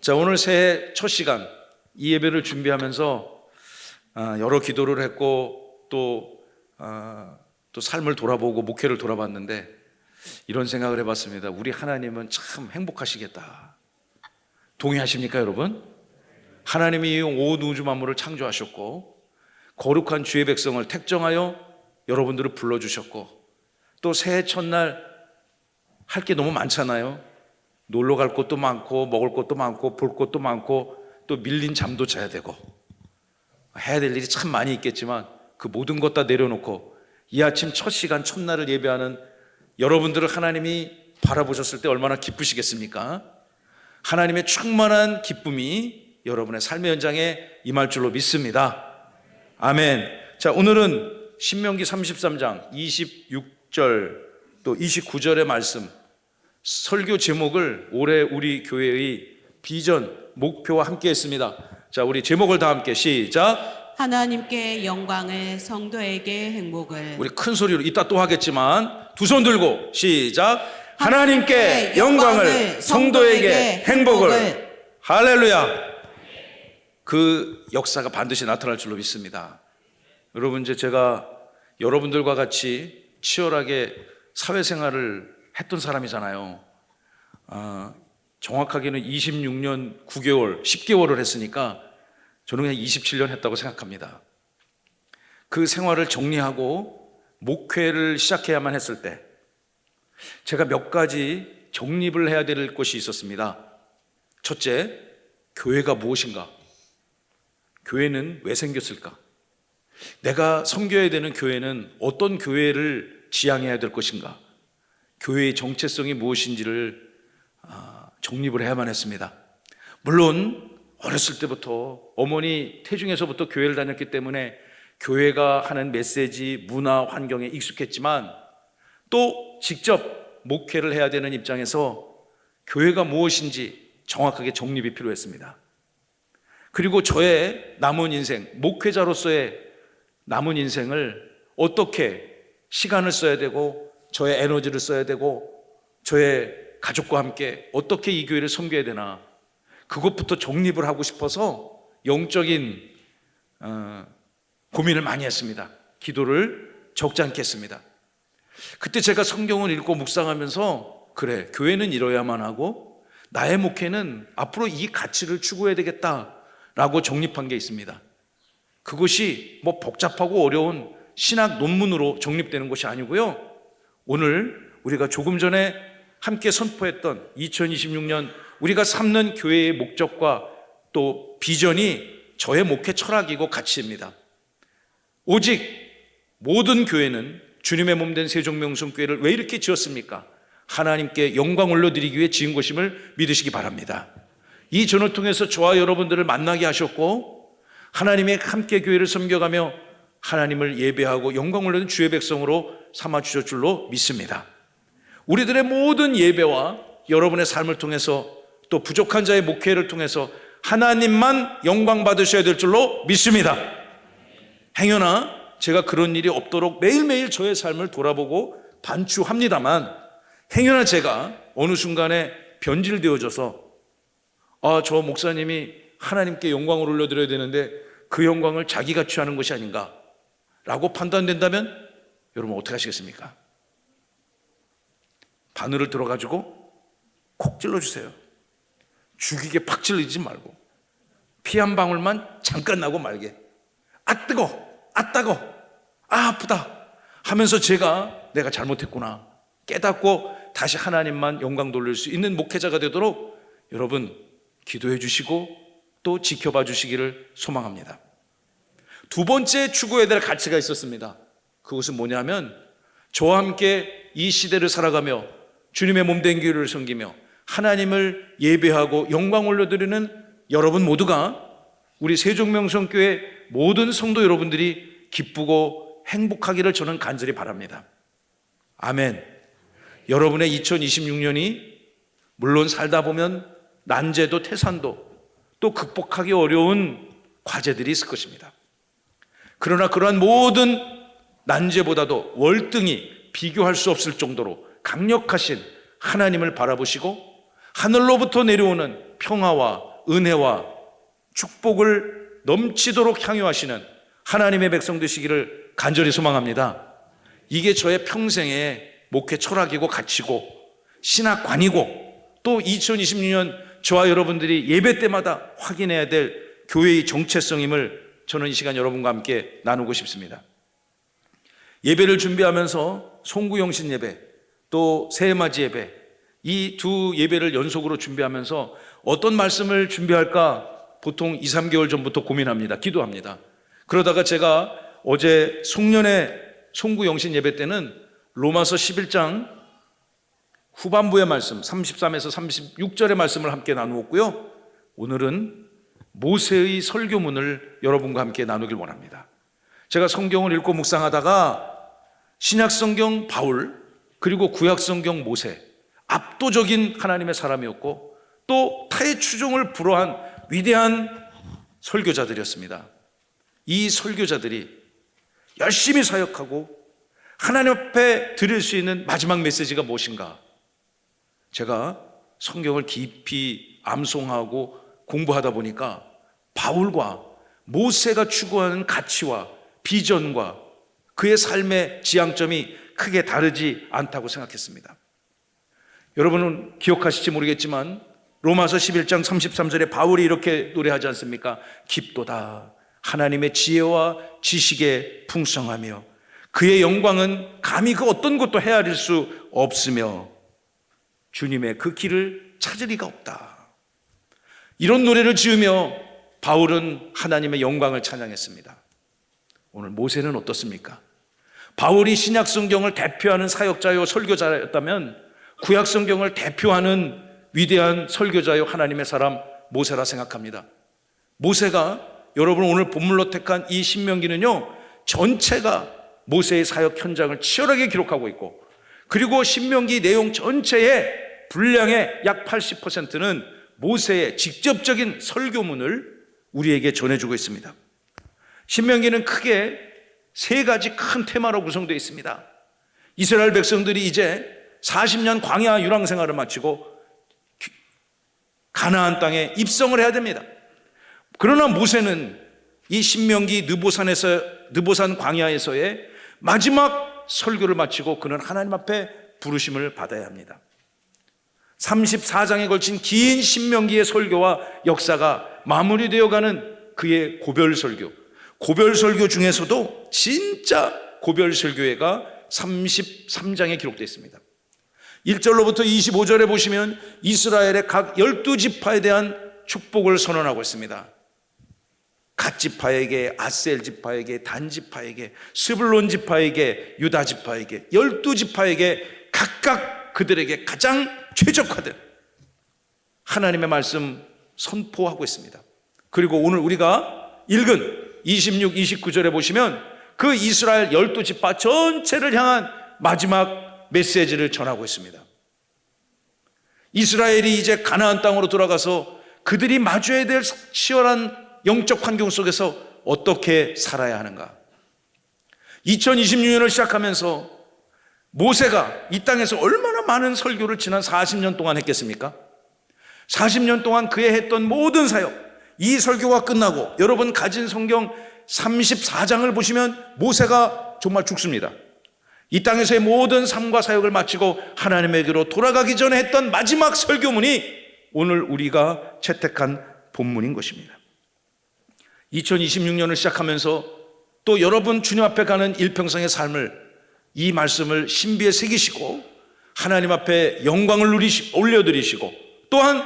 자, 오늘 새해 첫 시간 이 예배를 준비하면서 여러 기도를 했고 또 삶을 돌아보고 목회를 돌아봤는데 이런 생각을 해봤습니다. 우리 하나님은 참 행복하시겠다. 동의하십니까, 여러분? 하나님이 온 우주 만물을 창조하셨고 거룩한 주의 백성을 택정하여 여러분들을 불러주셨고 또 새해 첫날 할 게 너무 많잖아요. 놀러 갈 곳도 많고 먹을 것도 많고 볼 것도 많고 또 밀린 잠도 자야 되고 해야 될 일이 참 많이 있겠지만 그 모든 것 다 내려놓고 이 아침 첫 시간 첫날을 예배하는 여러분들을 하나님이 바라보셨을 때 얼마나 기쁘시겠습니까? 하나님의 충만한 기쁨이 여러분의 삶의 현장에 임할 줄로 믿습니다. 아멘. 자, 오늘은 신명기 33장 26절 또 29절의 말씀, 설교 제목을 올해 우리 교회의 비전, 목표와 함께 했습니다. 자, 우리 제목을 다 함께 시작. 하나님께 영광을, 성도에게 행복을. 우리 큰 소리로 이따 또 하겠지만 두 손 들고 시작. 하나님께 영광을, 성도에게 행복을. 할렐루야. 그 역사가 반드시 나타날 줄로 믿습니다. 여러분, 이제 제가 여러분들과 같이 치열하게 사회생활을 했던 사람이잖아요. 정확하게는 26년 9개월, 10개월을 했으니까 저는 그냥 27년 했다고 생각합니다. 그 생활을 정리하고 목회를 시작해야만 했을 때 제가 몇 가지 정립을 해야 될 것이 있었습니다. 첫째, 교회가 무엇인가? 교회는 왜 생겼을까? 내가 섬겨야 되는 교회는 어떤 교회를 지향해야 될 것인가? 교회의 정체성이 무엇인지를 정립을 해야만 했습니다. 물론 어렸을 때부터 어머니 태중에서부터 교회를 다녔기 때문에 교회가 하는 메시지, 문화, 환경에 익숙했지만 또 직접 목회를 해야 되는 입장에서 교회가 무엇인지 정확하게 정립이 필요했습니다. 그리고 저의 남은 인생, 목회자로서의 남은 인생을 어떻게 시간을 써야 되고 저의 에너지를 써야 되고 저의 가족과 함께 어떻게 이 교회를 섬겨야 되나, 그것부터 정립을 하고 싶어서 영적인 고민을 많이 했습니다. 기도를 적지 않게 했습니다. 그때 제가 성경을 읽고 묵상하면서 그래, 교회는 이뤄야만 하고 나의 목회는 앞으로 이 가치를 추구해야 되겠다라고 정립한 게 있습니다. 그것이 뭐 복잡하고 어려운 신학 논문으로 정립되는 것이 아니고요, 오늘 우리가 조금 전에 함께 선포했던 2026년 우리가 삼는 교회의 목적과 또 비전이 저의 목회 철학이고 가치입니다. 오직 모든 교회는 주님의 몸된 세종명성교회를 왜 이렇게 지었습니까? 하나님께 영광 올려드리기 위해 지은 것임을 믿으시기 바랍니다. 이 전을 통해서 저와 여러분들을 만나게 하셨고 하나님의 함께 교회를 섬겨가며 하나님을 예배하고 영광 올리는 주의 백성으로 삼아주실 줄로 믿습니다. 우리들의 모든 예배와 여러분의 삶을 통해서 또 부족한 자의 목회를 통해서 하나님만 영광 받으셔야 될 줄로 믿습니다. 행여나 제가 그런 일이 없도록 매일매일 저의 삶을 돌아보고 반추합니다만, 행여나 제가 어느 순간에 변질되어져서 저 목사님이 하나님께 영광을 올려드려야 되는데 그 영광을 자기가 취하는 것이 아닌가 라고 판단된다면 여러분 어떻게 하시겠습니까? 바늘을 들어가지고 콕 찔러주세요. 죽이게 팍 찔리지 말고 피 한 방울만 잠깐 나고 말게. 아 뜨거, 아 따거, 아 아프다 하면서 내가 잘못했구나 깨닫고 다시 하나님만 영광 돌릴 수 있는 목회자가 되도록 여러분 기도해 주시고 또 지켜봐 주시기를 소망합니다. 두 번째 추구해야 될 가치가 있었습니다. 그것은 뭐냐면 저와 함께 이 시대를 살아가며 주님의 몸된 교회를 섬기며 하나님을 예배하고 영광 올려드리는 여러분 모두가, 우리 세종명성교회 모든 성도 여러분들이 기쁘고 행복하기를 저는 간절히 바랍니다. 아멘. 여러분의 2026년이 물론 살다 보면 난제도 태산도 또 극복하기 어려운 과제들이 있을 것입니다. 그러나 그러한 모든 난제보다도 월등히 비교할 수 없을 정도로 강력하신 하나님을 바라보시고 하늘로부터 내려오는 평화와 은혜와 축복을 넘치도록 향유하시는 하나님의 백성 되시기를 간절히 소망합니다. 이게 저의 평생의 목회 철학이고 가치고 신학관이고 또 2026년 저와 여러분들이 예배 때마다 확인해야 될 교회의 정체성임을 저는 이 시간 여러분과 함께 나누고 싶습니다. 예배를 준비하면서 송구영신 예배 또 새해맞이 예배 이 두 예배를 연속으로 준비하면서 어떤 말씀을 준비할까 보통 2, 3개월 전부터 고민합니다. 기도합니다. 그러다가 제가 어제 송년회 송구영신 예배 때는 로마서 11장 후반부의 말씀 33에서 36절의 말씀을 함께 나누었고요. 오늘은 모세의 설교문을 여러분과 함께 나누길 원합니다. 제가 성경을 읽고 묵상하다가 신약성경 바울 그리고 구약성경 모세 압도적인 하나님의 사람이었고 또 타의 추종을 불허한 위대한 설교자들이었습니다. 이 설교자들이 열심히 사역하고 하나님 앞에 드릴 수 있는 마지막 메시지가 무엇인가? 제가 성경을 깊이 암송하고 공부하다 보니까 바울과 모세가 추구하는 가치와 비전과 그의 삶의 지향점이 크게 다르지 않다고 생각했습니다. 여러분은 기억하실지 모르겠지만 로마서 11장 33절에 바울이 이렇게 노래하지 않습니까? 깊도다 하나님의 지혜와 지식에 풍성하며 그의 영광은 감히 그 어떤 것도 헤아릴 수 없으며 주님의 그 길을 찾을 리가 없다. 이런 노래를 지으며 바울은 하나님의 영광을 찬양했습니다. 오늘 모세는 어떻습니까? 바울이 신약 성경을 대표하는 사역자요 설교자였다면 구약 성경을 대표하는 위대한 설교자요 하나님의 사람 모세라 생각합니다. 모세가 여러분 오늘 본문로 택한 이 신명기는요 전체가 모세의 사역 현장을 치열하게 기록하고 있고 그리고 신명기 내용 전체의 분량의 약 80%는 모세의 직접적인 설교문을 우리에게 전해주고 있습니다. 신명기는 크게 세 가지 큰 테마로 구성되어 있습니다. 이스라엘 백성들이 이제 40년 광야 유랑 생활을 마치고 가나안 땅에 입성을 해야 됩니다. 그러나 모세는 이 신명기 느보산 광야에서의 마지막 설교를 마치고 그는 하나님 앞에 부르심을 받아야 합니다. 34장에 걸친 긴 신명기의 설교와 역사가 마무리되어가는 그의 고별설교, 고별설교 중에서도 진짜 고별설교회가 33장에 기록되어 있습니다. 1절로부터 25절에 보시면 이스라엘의 각 12지파에 대한 축복을 선언하고 있습니다. 갓 지파에게, 아셀 지파에게, 단 지파에게, 스불론 지파에게, 유다 지파에게, 12지파에게 각각 그들에게 가장 최적화된 하나님의 말씀 선포하고 있습니다. 그리고 오늘 우리가 읽은 26, 29절에 보시면 그 이스라엘 12지파 전체를 향한 마지막 메시지를 전하고 있습니다. 이스라엘이 이제 가나안 땅으로 돌아가서 그들이 마주해야 될 치열한 영적 환경 속에서 어떻게 살아야 하는가? 2026년을 시작하면서 모세가 이 땅에서 얼마나 많은 설교를 지난 40년 동안 했겠습니까? 40년 동안 그의 했던 모든 사역, 이 설교가 끝나고 여러분 가진 성경 34장을 보시면 모세가 정말 죽습니다. 이 땅에서의 모든 삶과 사역을 마치고 하나님에게로 돌아가기 전에 했던 마지막 설교문이 오늘 우리가 채택한 본문인 것입니다. 2026년을 시작하면서 또 여러분 주님 앞에 가는 일평생의 삶을 이 말씀을 신비에 새기시고 하나님 앞에 영광을 올려드리시고 또한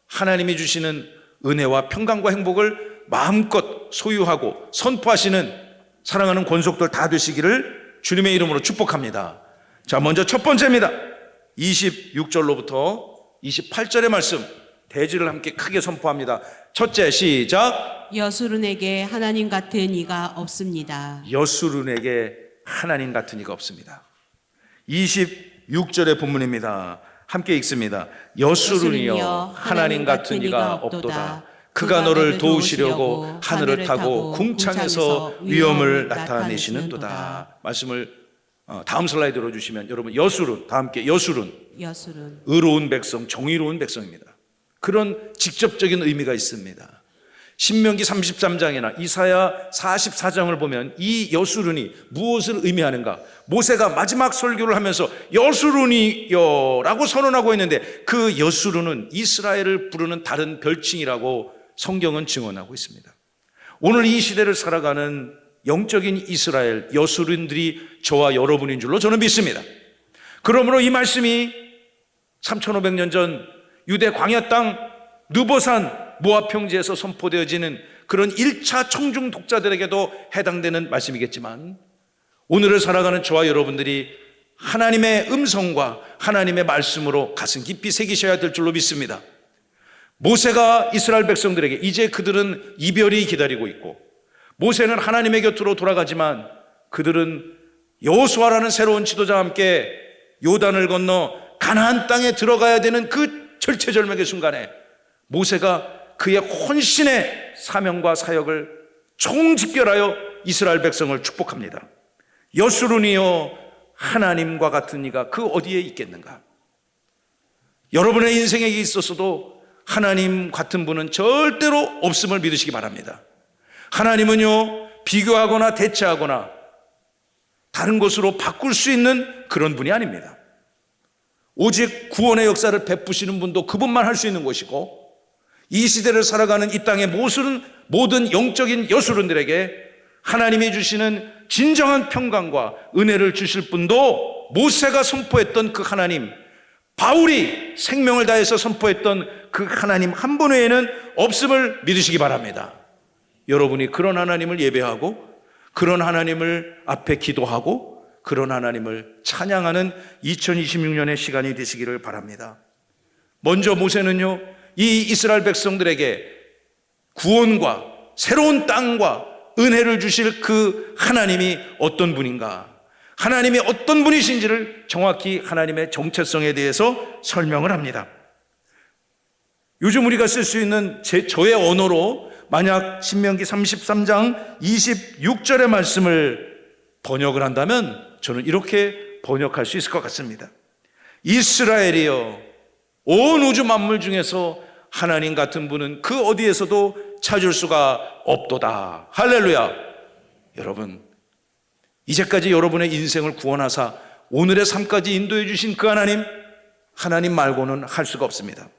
하나님이 주시는 은혜와 평강과 행복을 마음껏 소유하고 선포하시는 사랑하는 권속들 다 되시기를 주님의 이름으로 축복합니다. 자, 먼저 첫 번째입니다. 26절로부터 28절의 말씀 대지를 함께 크게 선포합니다. 첫째, 시작. 여수룬에게 하나님 같은 이가 없습니다. 여수룬에게 하나님 같은 이가 없습니다. 26절의 본문입니다. 함께 읽습니다. 여수룬이여 하나님 같은 이가 없도다. 그가 너를 도우시려고 하늘을 타고 궁창에서 위엄을 나타내시는도다. 말씀을 다음 슬라이드로 주시면 여러분 여수룬 다 함께 여수룬 여수룬 의로운 백성, 정의로운 백성입니다. 그런 직접적인 의미가 있습니다. 신명기 33장이나 이사야 44장을 보면 이 여수룬이 무엇을 의미하는가? 모세가 마지막 설교를 하면서 여수룬이여 라고 선언하고 있는데 그 여수룬은 이스라엘을 부르는 다른 별칭이라고 성경은 증언하고 있습니다. 오늘 이 시대를 살아가는 영적인 이스라엘 여수룬들이 저와 여러분인 줄로 저는 믿습니다. 그러므로 이 말씀이 3500년 전 유대 광야 땅 느보산 모압 평지에서 선포되어지는 그런 1차 청중 독자들에게도 해당되는 말씀이겠지만 오늘을 살아가는 저와 여러분들이 하나님의 음성과 하나님의 말씀으로 가슴 깊이 새기셔야 될 줄로 믿습니다. 모세가 이스라엘 백성들에게 이제 그들은 이별이 기다리고 있고 모세는 하나님의 곁으로 돌아가지만 그들은 여호수아라는 새로운 지도자와 함께 요단을 건너 가나안 땅에 들어가야 되는 그 절체절명의 순간에 모세가 그의 혼신의 사명과 사역을 총집결하여 이스라엘 백성을 축복합니다. 여수룬이여 하나님과 같은 이가 그 어디에 있겠는가? 여러분의 인생에 있어서도 하나님 같은 분은 절대로 없음을 믿으시기 바랍니다. 하나님은요 비교하거나 대체하거나 다른 것으로 바꿀 수 있는 그런 분이 아닙니다. 오직 구원의 역사를 베푸시는 분도 그분만 할 수 있는 것이고 이 시대를 살아가는 이 땅의 모든 영적인 여수론들에게 하나님이 주시는 진정한 평강과 은혜를 주실 분도 모세가 선포했던 그 하나님, 바울이 생명을 다해서 선포했던 그 하나님 한 분 외에는 없음을 믿으시기 바랍니다. 여러분이 그런 하나님을 예배하고 그런 하나님을 앞에 기도하고 그런 하나님을 찬양하는 2026년의 시간이 되시기를 바랍니다. 먼저 모세는요 이 이스라엘 백성들에게 구원과 새로운 땅과 은혜를 주실 그 하나님이 어떤 분인가, 하나님이 어떤 분이신지를 정확히 하나님의 정체성에 대해서 설명을 합니다. 요즘 우리가 쓸 수 있는 저의 언어로 만약 신명기 33장 26절의 말씀을 번역을 한다면 저는 이렇게 번역할 수 있을 것 같습니다. 이스라엘이여 온 우주 만물 중에서 하나님 같은 분은 그 어디에서도 찾을 수가 없도다. 할렐루야. 여러분, 이제까지 여러분의 인생을 구원하사 오늘의 삶까지 인도해 주신 그 하나님 말고는 할 수가 없습니다.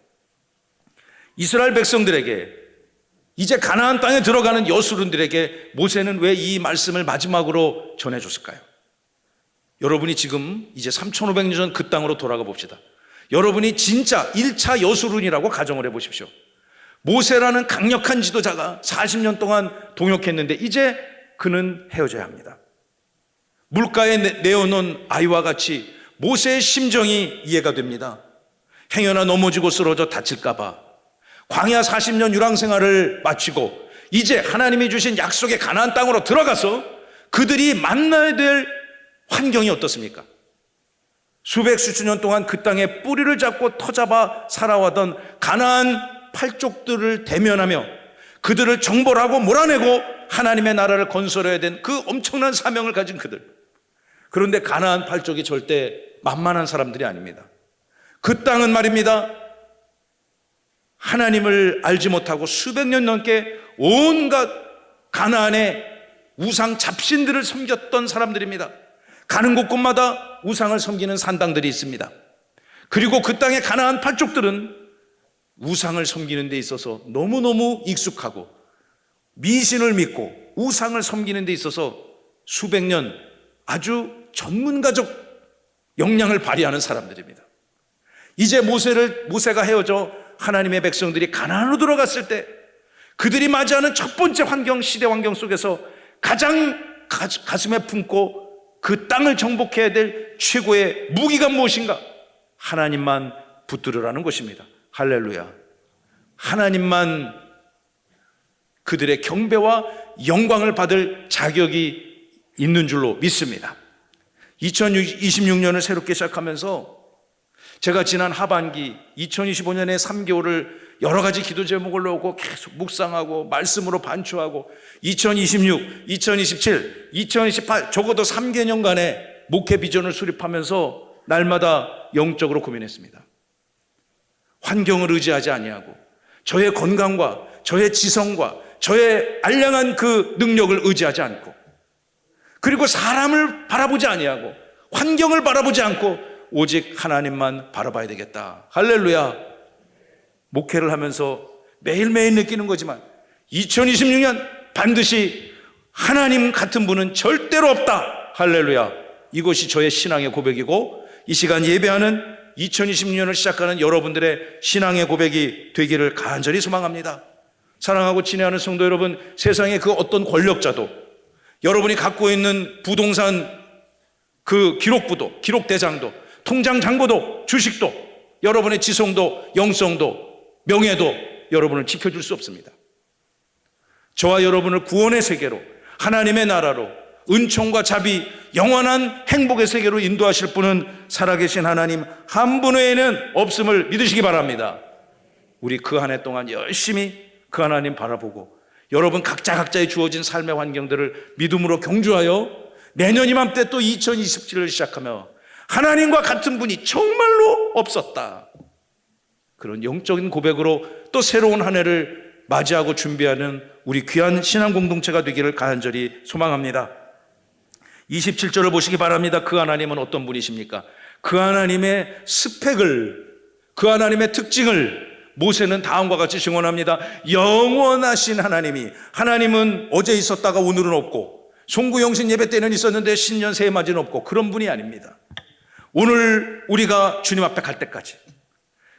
이스라엘 백성들에게 이제 가나안 땅에 들어가는 여수론들에게 모세는 왜 이 말씀을 마지막으로 전해줬을까요? 여러분이 지금 이제 3500년 전 그 땅으로 돌아가 봅시다. 여러분이 진짜 1차 여수론이라고 가정을 해보십시오. 모세라는 강력한 지도자가 40년 동안 동역했는데 이제 그는 헤어져야 합니다. 물가에 내어놓은 아이와 같이 모세의 심정이 이해가 됩니다. 행여나 넘어지고 쓰러져 다칠까봐 광야 40년 유랑생활을 마치고 이제 하나님이 주신 약속의 가나안 땅으로 들어가서 그들이 만나야 될 환경이 어떻습니까? 수백 수천 년 동안 그 땅에 뿌리를 잡고 터잡아 살아왔던 가나안 팔족들을 대면하며 그들을 정벌하고 몰아내고 하나님의 나라를 건설해야 된 그 엄청난 사명을 가진 그들. 그런데 가나안 팔족이 절대 만만한 사람들이 아닙니다. 그 땅은 말입니다, 하나님을 알지 못하고 수백 년 넘게 온갖 가나안의 우상 잡신들을 섬겼던 사람들입니다. 가는 곳곳마다 우상을 섬기는 산당들이 있습니다. 그리고 그 땅의 가나안 팔족들은 우상을 섬기는 데 있어서 너무너무 익숙하고 미신을 믿고 우상을 섬기는 데 있어서 수백 년 아주 전문가적 역량을 발휘하는 사람들입니다. 이제 모세가 헤어져 하나님의 백성들이 가나안으로 들어갔을 때 그들이 맞이하는 첫 번째 시대 환경 속에서 가장 가슴에 품고 그 땅을 정복해야 될 최고의 무기가 무엇인가? 하나님만 붙들으라는 것입니다. 할렐루야. 하나님만 그들의 경배와 영광을 받을 자격이 있는 줄로 믿습니다. 2026년을 새롭게 시작하면서 제가 지난 하반기 2025년의 3개월을 여러 가지 기도 제목을 놓고 계속 묵상하고 말씀으로 반추하고 2026, 2027, 2028 적어도 3개년간의 목회 비전을 수립하면서 날마다 영적으로 고민했습니다. 환경을 의지하지 아니하고 저의 건강과 저의 지성과 저의 알량한 그 능력을 의지하지 않고, 그리고 사람을 바라보지 아니하고 환경을 바라보지 않고 오직 하나님만 바라봐야 되겠다. 할렐루야. 목회를 하면서 매일매일 느끼는 거지만 2026년 반드시 하나님 같은 분은 절대로 없다. 할렐루야. 이것이 저의 신앙의 고백이고, 이 시간 예배하는 2026년을 시작하는 여러분들의 신앙의 고백이 되기를 간절히 소망합니다. 사랑하고 친애하는 성도 여러분, 세상의 그 어떤 권력자도 여러분이 갖고 있는 부동산 그 기록부도, 기록대장도, 통장 잔고도, 주식도, 여러분의 지성도, 영성도, 명예도 여러분을 지켜줄 수 없습니다. 저와 여러분을 구원의 세계로, 하나님의 나라로, 은총과 자비, 영원한 행복의 세계로 인도하실 분은 살아계신 하나님 한 분 외에는 없음을 믿으시기 바랍니다. 우리 그 한 해 동안 열심히 그 하나님 바라보고 여러분 각자의 주어진 삶의 환경들을 믿음으로 경주하여 내년 이맘때 또 2027을 시작하며 하나님과 같은 분이 정말로 없었다, 그런 영적인 고백으로 또 새로운 한 해를 맞이하고 준비하는 우리 귀한 신앙 공동체가 되기를 간절히 소망합니다. 27절을 보시기 바랍니다. 그 하나님은 어떤 분이십니까? 그 하나님의 스펙을, 그 하나님의 특징을 모세는 다음과 같이 증언합니다. 영원하신 하나님이, 하나님은 어제 있었다가 오늘은 없고, 송구영신 예배 때는 있었는데 신년 새해 맞이는 없고, 그런 분이 아닙니다. 오늘 우리가 주님 앞에 갈 때까지,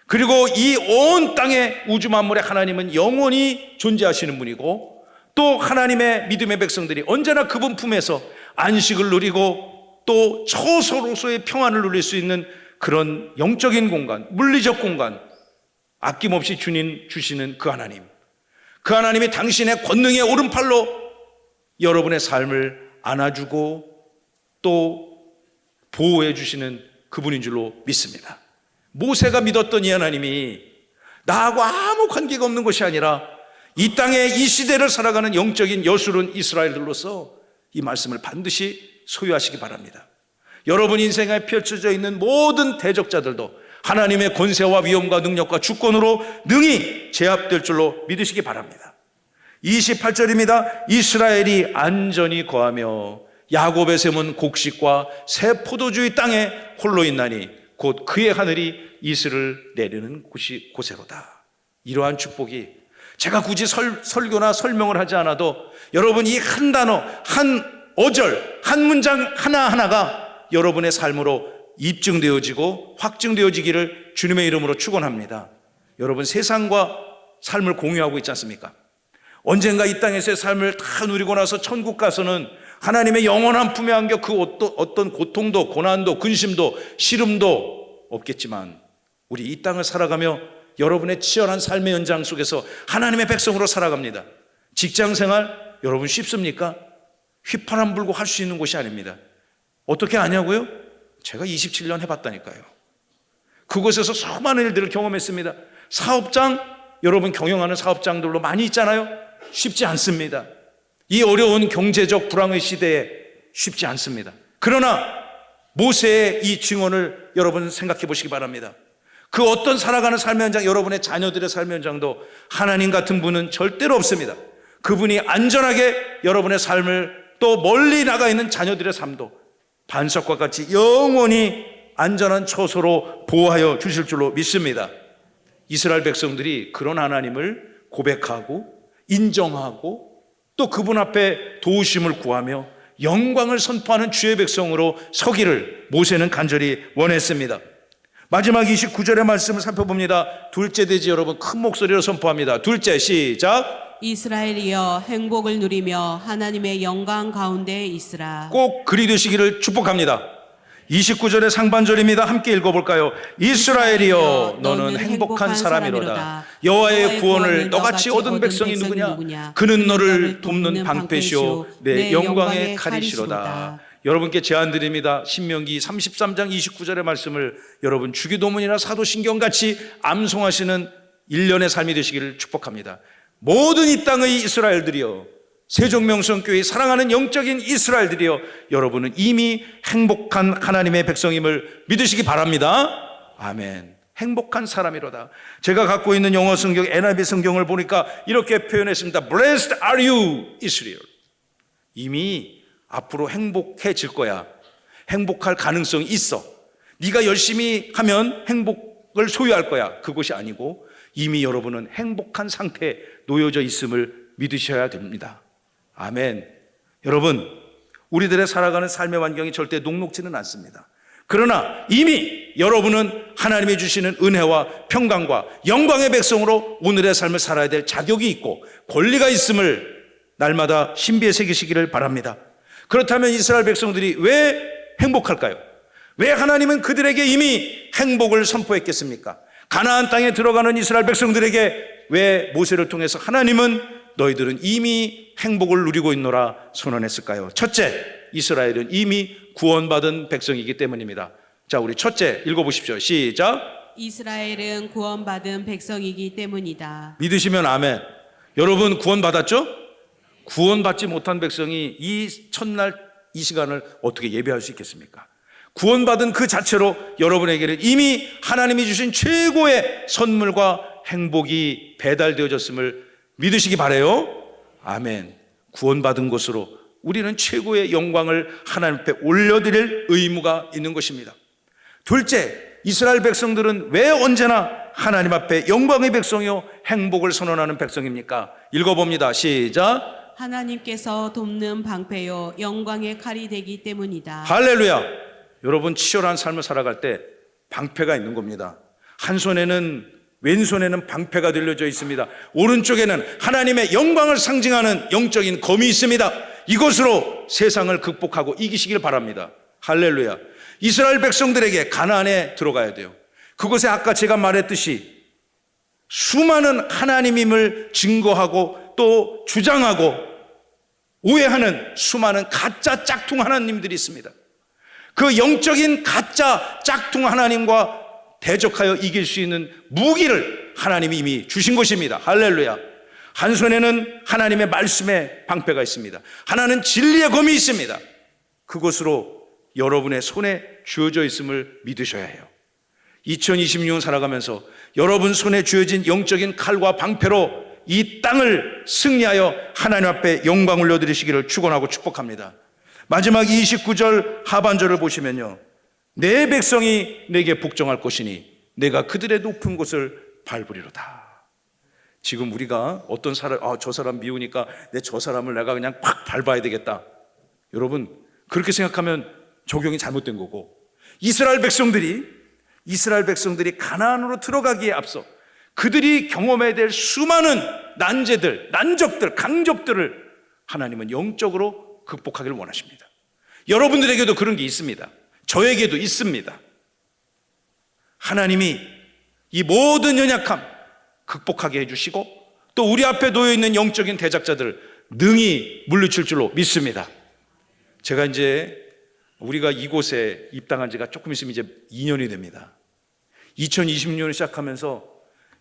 그리고 이 온 땅의 우주 만물의 하나님은 영원히 존재하시는 분이고, 또 하나님의 믿음의 백성들이 언제나 그분 품에서 안식을 누리고 또 처소로서의 평안을 누릴 수 있는 그런 영적인 공간, 물리적 공간, 아낌없이 주님 주시는 그 하나님, 그 하나님이 당신의 권능의 오른팔로 여러분의 삶을 안아주고 또 보호해 주시는 그분인 줄로 믿습니다. 모세가 믿었던 이 하나님이 나하고 아무 관계가 없는 것이 아니라 이 땅에 이 시대를 살아가는 영적인 여술은 이스라엘들로서 이 말씀을 반드시 소유하시기 바랍니다. 여러분 인생에 펼쳐져 있는 모든 대적자들도 하나님의 권세와 위엄과 능력과 주권으로 능히 제압될 줄로 믿으시기 바랍니다. 28절입니다. 이스라엘이 안전히 거하며 야곱의 샘은 곡식과 새 포도주의 땅에 홀로 있나니 곧 그의 하늘이 이슬을 내리는 곳에로다. 이러한 축복이 제가 굳이 설교나 설명을 하지 않아도 여러분 이 한 단어, 한 어절, 한 문장 하나하나가 여러분의 삶으로 입증되어지고 확증되어지기를 주님의 이름으로 축원합니다. 여러분 세상과 삶을 공유하고 있지 않습니까? 언젠가 이 땅에서의 삶을 다 누리고 나서 천국 가서는 하나님의 영원한 품에 안겨 그 어떤 고통도 고난도 근심도 시름도 없겠지만, 우리 이 땅을 살아가며 여러분의 치열한 삶의 연장 속에서 하나님의 백성으로 살아갑니다. 직장생활 여러분 쉽습니까? 휘파람 불고 할 수 있는 곳이 아닙니다. 어떻게 아냐고요? 제가 27년 해봤다니까요. 그곳에서 수많은 일들을 경험했습니다. 사업장, 여러분 경영하는 사업장들로 많이 있잖아요. 쉽지 않습니다. 이 어려운 경제적 불황의 시대에 쉽지 않습니다. 그러나 모세의 이 증언을 여러분 생각해 보시기 바랍니다. 그 어떤 살아가는 삶의 현장, 여러분의 자녀들의 삶의 현장도 하나님 같은 분은 절대로 없습니다. 그분이 안전하게 여러분의 삶을, 또 멀리 나가 있는 자녀들의 삶도 반석과 같이 영원히 안전한 처소로 보호하여 주실 줄로 믿습니다. 이스라엘 백성들이 그런 하나님을 고백하고 인정하고 또 그분 앞에 도우심을 구하며 영광을 선포하는 주의 백성으로 서기를 모세는 간절히 원했습니다. 마지막 29절의 말씀을 살펴봅니다. 둘째 돼지 여러분 큰 목소리로 선포합니다. 둘째, 시작. 이스라엘이여 행복을 누리며 하나님의 영광 가운데 있으라. 꼭 그리 되시기를 축복합니다. 29절의 상반절입니다. 함께 읽어볼까요? 이스라엘이여 너는 행복한 사람이로다. 여호와의 구원을 너같이 얻은 백성이 누구냐? 그는 너를 돕는 방패시오 내 영광의 칼이시로다. 여러분께 제안드립니다. 신명기 33장 29절의 말씀을 여러분 주기도문이나 사도신경같이 암송하시는 1년의 삶이 되시기를 축복합니다. 모든 이 땅의 이스라엘들이여, 세종명성교회 사랑하는 영적인 이스라엘들이여, 여러분은 이미 행복한 하나님의 백성임을 믿으시기 바랍니다. 아멘. 행복한 사람이로다. 제가 갖고 있는 영어 성경 NIV 성경을 보니까 이렇게 표현했습니다. Blessed are you, Israel. 이미 앞으로 행복해질 거야. 행복할 가능성이 있어. 네가 열심히 하면 행복을 소유할 거야. 그것이 아니고 이미 여러분은 행복한 상태에 놓여져 있음을 믿으셔야 됩니다. 아멘. 여러분, 우리들의 살아가는 삶의 환경이 절대 녹록지는 않습니다. 그러나 이미 여러분은 하나님이 주시는 은혜와 평강과 영광의 백성으로 오늘의 삶을 살아야 될 자격이 있고 권리가 있음을 날마다 신비에 새기시기를 바랍니다. 그렇다면 이스라엘 백성들이 왜 행복할까요? 왜 하나님은 그들에게 이미 행복을 선포했겠습니까? 가나안 땅에 들어가는 이스라엘 백성들에게 왜 모세를 통해서 하나님은 너희들은 이미 행복을 누리고 있노라 선언했을까요? 첫째, 이스라엘은 이미 구원받은 백성이기 때문입니다. 자, 우리 첫째 읽어보십시오. 시작. 이스라엘은 구원받은 백성이기 때문이다. 믿으시면 아멘. 여러분 구원받았죠? 구원받지 못한 백성이 이 첫날 이 시간을 어떻게 예배할 수 있겠습니까? 구원받은 그 자체로 여러분에게는 이미 하나님이 주신 최고의 선물과 행복이 배달되어졌음을 믿으시기 바라요. 아멘. 구원받은 것으로 우리는 최고의 영광을 하나님 앞에 올려드릴 의무가 있는 것입니다. 둘째, 이스라엘 백성들은 왜 언제나 하나님 앞에 영광의 백성이요 행복을 선언하는 백성입니까? 읽어봅니다. 시작. 하나님께서 돕는 방패요 영광의 칼이 되기 때문이다. 할렐루야. 여러분 치열한 삶을 살아갈 때 방패가 있는 겁니다. 한 손에는 왼손에는 방패가 들려져 있습니다. 오른쪽에는 하나님의 영광을 상징하는 영적인 검이 있습니다. 이것으로 세상을 극복하고 이기시길 바랍니다. 할렐루야. 이스라엘 백성들에게 가나안에 들어가야 돼요. 그곳에 아까 제가 말했듯이 수많은 하나님임을 증거하고 또 주장하고 오해하는 수많은 가짜 짝퉁 하나님들이 있습니다. 그 영적인 가짜 짝퉁 하나님과 대적하여 이길 수 있는 무기를 하나님이 이미 주신 것입니다. 할렐루야. 한 손에는 하나님의 말씀의 방패가 있습니다. 하나는 진리의 검이 있습니다. 그것으로 여러분의 손에 쥐어져 있음을 믿으셔야 해요. 2026년 살아가면서 여러분 손에 쥐어진 영적인 칼과 방패로 이 땅을 승리하여 하나님 앞에 영광 올려드리시기를 축원하고 축복합니다. 마지막 29절 하반절을 보시면요, 내 백성이 내게 복종할 것이니 내가 그들의 높은 곳을 밟으리로다. 지금 우리가 어떤 사람, 저 사람 미우니까 저 사람을 내가 그냥 팍 밟아야 되겠다. 여러분 그렇게 생각하면 적용이 잘못된 거고, 이스라엘 백성들이 가나안으로 들어가기에 앞서 그들이 경험해야 될 수많은 난제들, 난적들, 강적들을 하나님은 영적으로 극복하기를 원하십니다. 여러분들에게도 그런 게 있습니다. 저에게도 있습니다. 하나님이 이 모든 연약함 극복하게 해주시고 또 우리 앞에 놓여있는 영적인 대적자들 능히 물리칠 줄로 믿습니다. 제가 이제 우리가 이곳에 입당한 지가 조금 있으면 이제 2년이 됩니다. 2020년을 시작하면서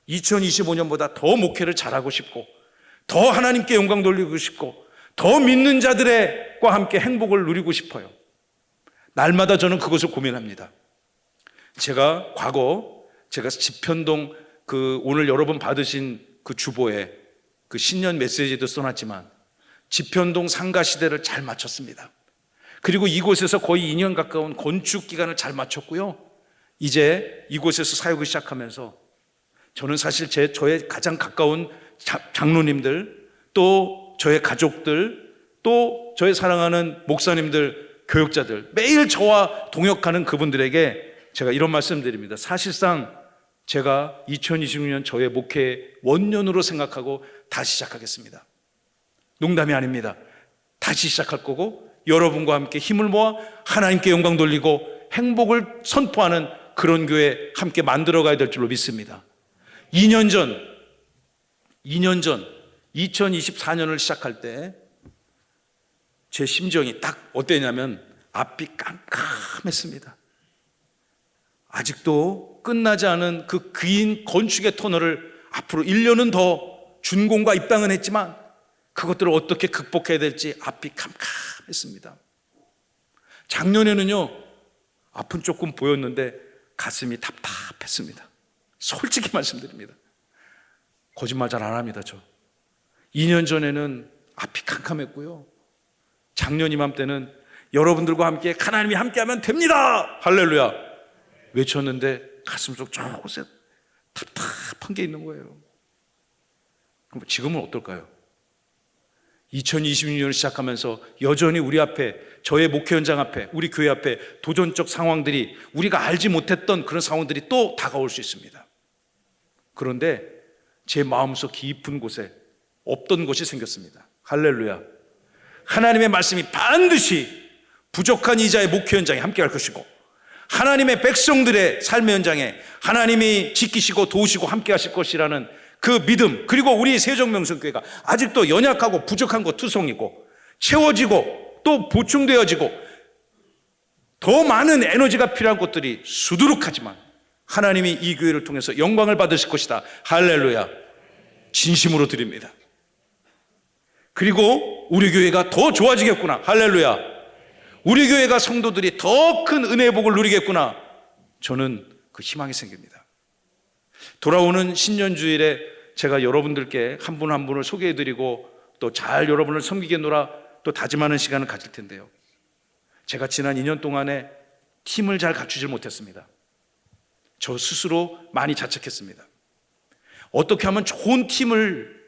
2025년보다 더 목회를 잘하고 싶고 더 하나님께 영광 돌리고 싶고 더 믿는 자들과 함께 행복을 누리고 싶어요. 날마다 저는 그것을 고민합니다. 제가 지편동 오늘 여러분 받으신 그 주보에 그 신년 메시지도 써놨지만 지편동 상가 시대를 잘 마쳤습니다. 그리고 이곳에서 거의 2년 가까운 건축 기간을 잘 마쳤고요. 이제 이곳에서 사역을 시작하면서 저는 사실 저의 가장 가까운 장로님들, 또 저의 가족들, 또 저의 사랑하는 목사님들, 교육자들, 매일 저와 동역하는 그분들에게 제가 이런 말씀드립니다. 사실상 제가 2026년 저의 목회 원년으로 생각하고 다시 시작하겠습니다. 농담이 아닙니다. 다시 시작할 거고 여러분과 함께 힘을 모아 하나님께 영광 돌리고 행복을 선포하는 그런 교회 함께 만들어가야 될 줄로 믿습니다. 2년 전 2024년을 시작할 때 제 심정이 딱 어땠냐면 앞이 깜깜했습니다. 아직도 끝나지 않은 그 긴 건축의 터널을 앞으로 1년은 더 준공과 입당은 했지만 그것들을 어떻게 극복해야 될지 앞이 깜깜했습니다. 작년에는요, 앞은 조금 보였는데 가슴이 답답했습니다. 솔직히 말씀드립니다. 거짓말 잘 안 합니다. 저 2년 전에는 앞이 캄캄했고요, 작년 이맘때는 여러분들과 함께 하나님이 함께하면 됩니다, 할렐루야 외쳤는데 가슴속 저곳에 답답한 게 있는 거예요. 그럼 지금은 어떨까요? 2026년을 시작하면서 여전히 우리 앞에, 저의 목회 현장 앞에, 우리 교회 앞에 도전적 상황들이, 우리가 알지 못했던 그런 상황들이 또 다가올 수 있습니다. 그런데 제 마음속 깊은 곳에 없던 것이 생겼습니다. 할렐루야. 하나님의 말씀이 반드시 부족한 이자의 목회 현장에 함께 할 것이고, 하나님의 백성들의 삶의 현장에 하나님이 지키시고 도우시고 함께 하실 것이라는 그 믿음, 그리고 우리 세종명성교회가 아직도 연약하고 부족한 것 투성이고, 채워지고 또 보충되어지고 더 많은 에너지가 필요한 것들이 수두룩하지만 하나님이 이 교회를 통해서 영광을 받으실 것이다, 할렐루야 진심으로 드립니다. 그리고 우리 교회가 더 좋아지겠구나, 할렐루야. 우리 교회가 성도들이 더 큰 은혜의 복을 누리겠구나, 저는 그 희망이 생깁니다. 돌아오는 신년주일에 제가 여러분들께 한 분 한 분을 소개해드리고 또 잘 여러분을 섬기겠노라 또 다짐하는 시간을 가질 텐데요, 제가 지난 2년 동안에 팀을 잘 갖추질 못했습니다. 저 스스로 많이 자책했습니다. 어떻게 하면 좋은 팀을,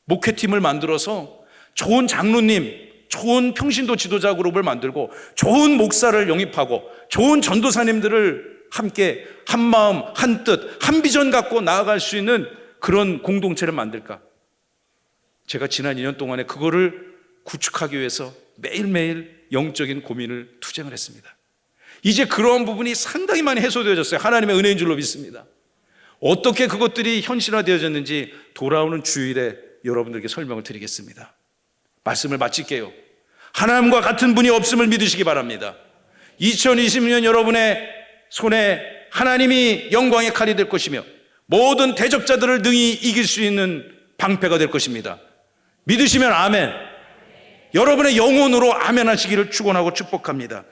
목회팀을 만들어서 좋은 장로님, 좋은 평신도 지도자 그룹을 만들고 좋은 목사를 영입하고 좋은 전도사님들을 함께 한 마음, 한 뜻, 한 비전 갖고 나아갈 수 있는 그런 공동체를 만들까? 제가 지난 2년 동안에 그거를 구축하기 위해서 매일매일 영적인 고민을 투쟁을 했습니다. 이제 그러한 부분이 상당히 많이 해소되어졌어요. 하나님의 은혜인 줄로 믿습니다. 어떻게 그것들이 현실화되어졌는지 돌아오는 주일에 여러분들께 설명을 드리겠습니다. 말씀을 마칠게요. 하나님과 같은 분이 없음을 믿으시기 바랍니다. 2020년 여러분의 손에 하나님이 영광의 칼이 될 것이며 모든 대적자들을 능히 이길 수 있는 방패가 될 것입니다. 믿으시면 아멘. 여러분의 영혼으로 아멘 하시기를 축원하고 축복합니다.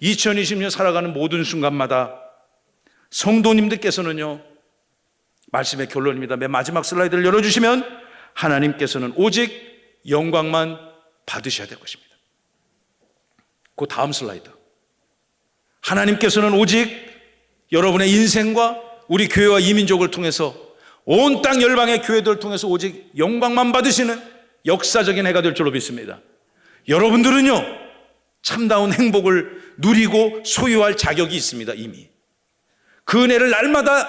2020년 살아가는 모든 순간마다 성도님들께서는요, 말씀의 결론입니다. 맨 마지막 슬라이드를 열어주시면 하나님께서는 오직 영광만 받으셔야 될 것입니다. 그 다음 슬라이드. 하나님께서는 오직 여러분의 인생과 우리 교회와 이민족을 통해서 온 땅 열방의 교회들을 통해서 오직 영광만 받으시는 역사적인 해가 될 줄로 믿습니다. 여러분들은요, 참다운 행복을 누리고 소유할 자격이 있습니다. 이미 그 은혜를 날마다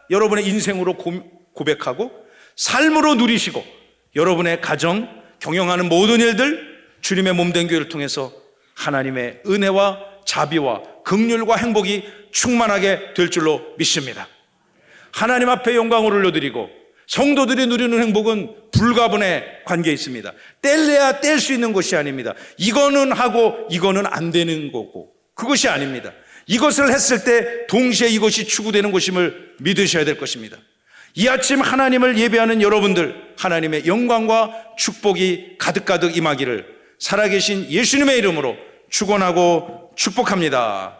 여러분의 인생으로 고백하고 삶으로 누리시고 여러분의 가정, 경영하는 모든 일들 주님의 몸된 교회를 통해서 하나님의 은혜와 자비와 긍휼과 행복이 충만하게 될 줄로 믿습니다. 하나님 앞에 영광을 올려드리고 성도들이 누리는 행복은 불가분의 관계에 있습니다. 뗄래야 뗄 수 있는 것이 아닙니다. 이거는 하고 이거는 안 되는 거고 그것이 아닙니다. 이것을 했을 때 동시에 이것이 추구되는 것임을 믿으셔야 될 것입니다. 이 아침 하나님을 예배하는 여러분들, 하나님의 영광과 축복이 가득가득 임하기를 살아계신 예수님의 이름으로 축원하고 축복합니다.